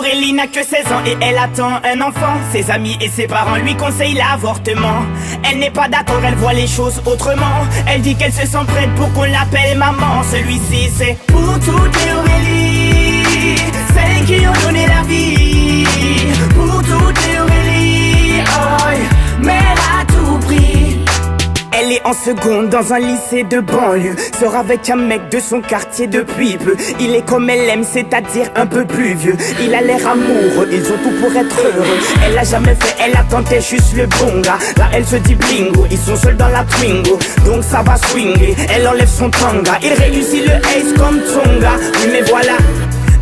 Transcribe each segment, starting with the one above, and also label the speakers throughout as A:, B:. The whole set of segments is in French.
A: Aurélie n'a que 16 ans et elle attend un enfant. Ses amis et ses parents lui conseillent l'avortement. Elle n'est pas d'accord, elle voit les choses autrement. Elle dit qu'elle se sent prête pour qu'on l'appelle maman. Celui-ci c'est pour toutes les Aurélie, celles qui ont donné la vie. Pour toutes les Aurélie, oh, mère à tout prix. Elle est en seconde dans un lycée de banlieue, sort avec un mec de son quartier depuis peu. Il est comme elle aime, c'est-à-dire un peu plus vieux. Il a l'air amoureux, ils ont tout pour être heureux. Elle a jamais fait, elle a tenté juste le bon gars. Là elle se dit bingo, ils sont seuls dans la Twingo, donc ça va swinguer. Elle enlève son tanga, il réussit le ace comme Tonga. Oui mais voilà,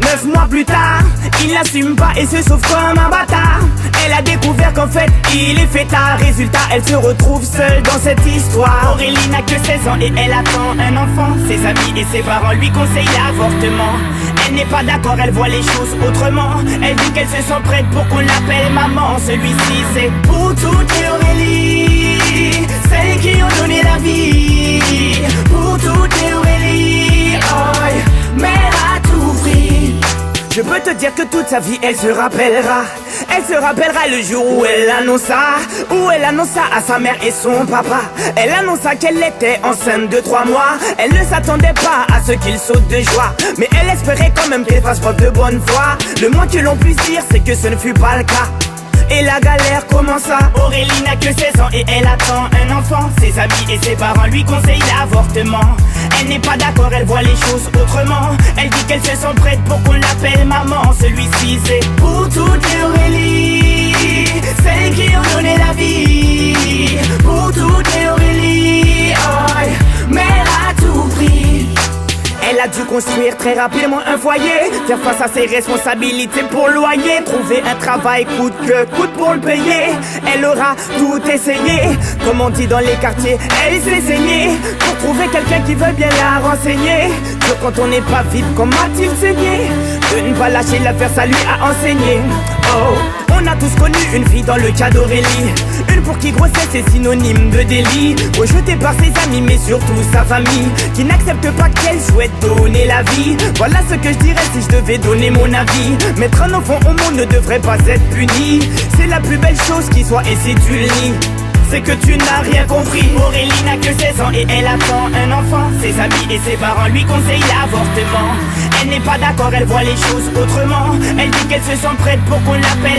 A: 9 mois plus tard, il n'assume pas et se sauve comme un bâtard. Elle a découvert qu'en fait, il est fêtard. Résultat, elle se retrouve seule dans cette histoire. Aurélie n'a que 16 ans et elle attend un enfant. Ses amis et ses parents lui conseillent l'avortement. Elle n'est pas d'accord, elle voit les choses autrement. Elle dit qu'elle se sent prête pour qu'on l'appelle maman. Celui-ci c'est pour toutes les Aurélie, celles qui ont donné la vie. Pour toutes les Aurélie, oh, mère à tout prix. Je peux te dire que toute sa vie elle se rappellera. Elle se rappellera le jour où elle annonça à sa mère et son papa. Elle annonça qu'elle était enceinte de 3 mois. Elle ne s'attendait pas à ce qu'il saute de joie, mais elle espérait quand même qu'elle fasse preuve de bonne foi. Le moins que l'on puisse dire c'est que ce ne fut pas le cas. Et la galère commença. Aurélie n'a que 16 ans et elle attend un enfant. Ses amis et ses parents lui conseillent l'avortement. Elle n'est pas d'accord, elle voit les choses autrement. Elle dit qu'elle se sent prête pour qu'on l'appelle maman. Celui-ci c'est pour toutes les Aurélie, celles qui ont donné la vie. Pour toutes les Aurélie, oh, mère à tout prix. Elle a dû construire très rapidement un foyer, faire face à ses responsabilités pour loyer, trouver un travail coûte que coûte pour le payer. Elle aura tout essayé, comme on dit dans les quartiers, elle s'est saignée pour trouver quelqu'un qui veut bien la renseigner. Que quand on n'est pas vite, comme a-t-il saigné? De ne pas lâcher l'affaire, ça lui a enseigné. Oh, on a tous connu une fille dans le cas d'Aurélie, une pour qui grossesse est synonyme de délit, rejetée par ses amis mais surtout sa famille, qui n'accepte pas qu'elle souhaite donner la vie. Voilà ce que je dirais si je devais donner mon avis. Mettre un enfant au monde ne devrait pas être puni. C'est la plus belle chose qui soit et si tu le nies, c'est que tu n'as rien compris. Aurélie n'a que 16 ans et elle attend un enfant. Ses amis et ses parents lui conseillent l'avortement. Elle n'est pas d'accord, elle voit les choses autrement. Elle dit qu'elle se sent prête pour qu'on l'appelle